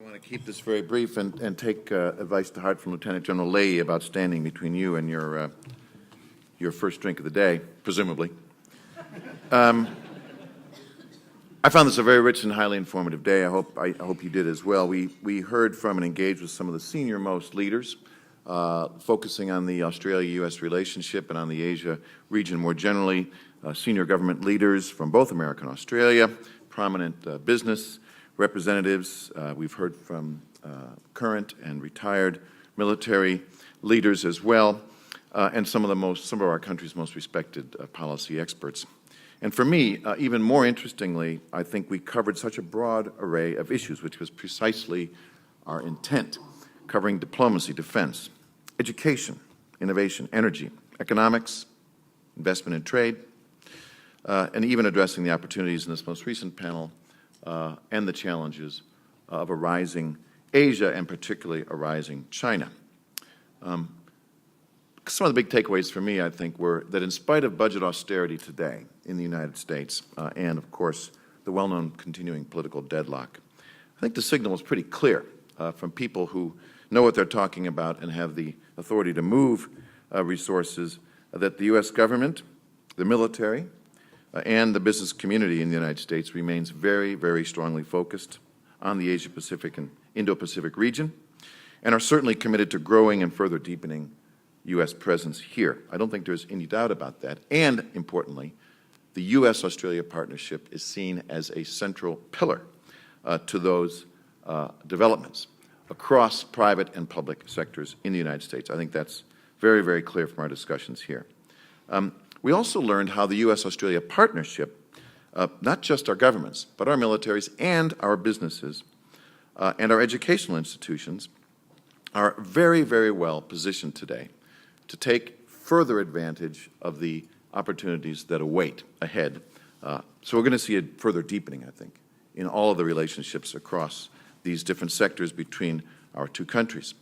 I want to keep this very brief and take advice to heart from Lieutenant General Leahy about standing between you and your first drink of the day, presumably. I found this a very rich and highly informative day. I hope you did as well. We heard from and engaged with some of the senior-most leaders, focusing on the Australia-U.S. relationship and on the Asia region more generally, senior government leaders from both America and Australia, prominent business representatives. We've heard from current and retired military leaders as well, and some of our country's most respected policy experts. And for me, even more interestingly, I think we covered such a broad array of issues, which was precisely our intent, covering diplomacy, defense, education, innovation, energy, economics, investment and trade, and even addressing the opportunities in this most recent panel and the challenges of a rising Asia and particularly a rising China. Some of the big takeaways for me, I think, were that in spite of budget austerity today in the United States and, of course, the well-known continuing political deadlock, I think the signal was pretty clear from people who know what they're talking about and have the authority to move resources that the U.S. government, the military, and the business community in the United States remains very, very strongly focused on the Asia-Pacific and Indo-Pacific region and are certainly committed to growing and further deepening U.S. presence here. I don't think there's any doubt about that. And, importantly, the U.S.-Australia partnership is seen as a central pillar to those developments across private and public sectors in the United States. I think that's very, very clear from our discussions here. We also learned how the U.S.-Australia partnership, not just our governments, but our militaries and our businesses and our educational institutions are very, very well positioned today to take further advantage of the opportunities that await ahead. So we're going to see a further deepening, I think, in all of the relationships across these different sectors between our two countries.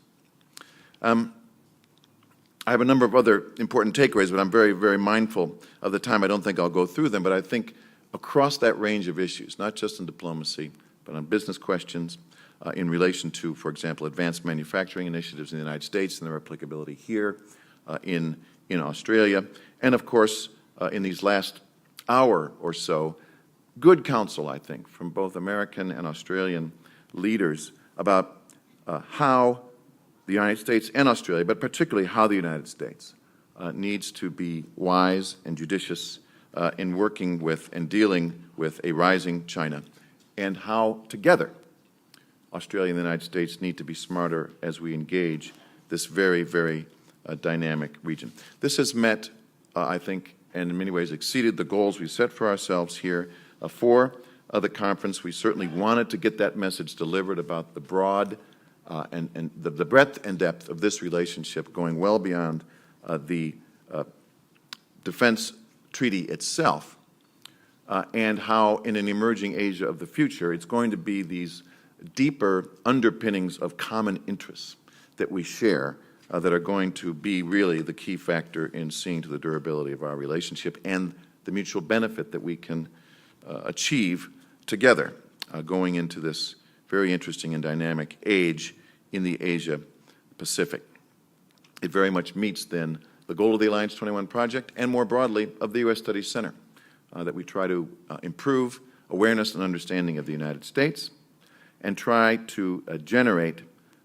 I have a number of other important takeaways, but I'm very, very mindful of the time. I don't think I'll go through them, but I think across that range of issues, not just in diplomacy, but on business questions, in relation to, for example, advanced manufacturing initiatives in the United States and their applicability here in Australia, and of course, in these last hour or so, good counsel, I think, from both American and Australian leaders about how the United States and Australia, but particularly how the United States needs to be wise and judicious in working with and dealing with a rising China, and how together Australia and the United States need to be smarter as we engage this very, very dynamic region. This has met, I think, and in many ways exceeded the goals we set for ourselves here for the conference. We certainly wanted to get that message delivered about the broad and the breadth and depth of this relationship going well beyond the defense treaty itself, and how in an emerging Asia of the future, it's going to be these deeper underpinnings of common interests that we share that are going to be really the key factor in seeing to the durability of our relationship and the mutual benefit that we can achieve together going into this very interesting and dynamic age in the Asia-Pacific. It very much meets, then, the goal of the Alliance 21 project and, more broadly, of the U.S. Studies Center, that we try to improve awareness and understanding of the United States and try to generate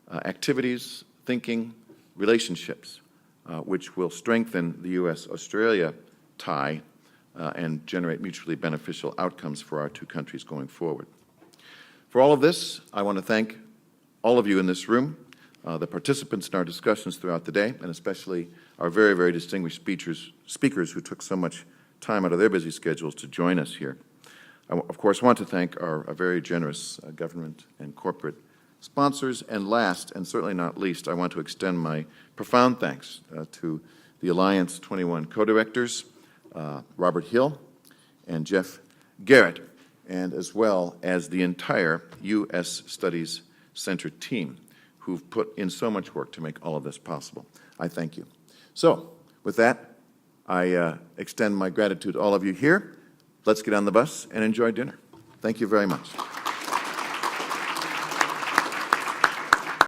activities, thinking, relationships, which will strengthen the U.S.-Australia tie and generate mutually beneficial outcomes for our two countries going forward. For all of this, I want to thank all of you in this room, the participants in our discussions throughout the day, and especially our very, very distinguished speakers who took so much time out of their busy schedules to join us here. I, of course, want to thank our very generous government and corporate sponsors. And last, and certainly not least, I want to extend my profound thanks to the Alliance 21 co-directors, Robert Hill and Jeff Garrett, and as well as the entire U.S. Studies Center team who've put in so much work to make all of this possible. I thank you. So, with that, I extend my gratitude to all of you here. Let's get on the bus and enjoy dinner. Thank you very much.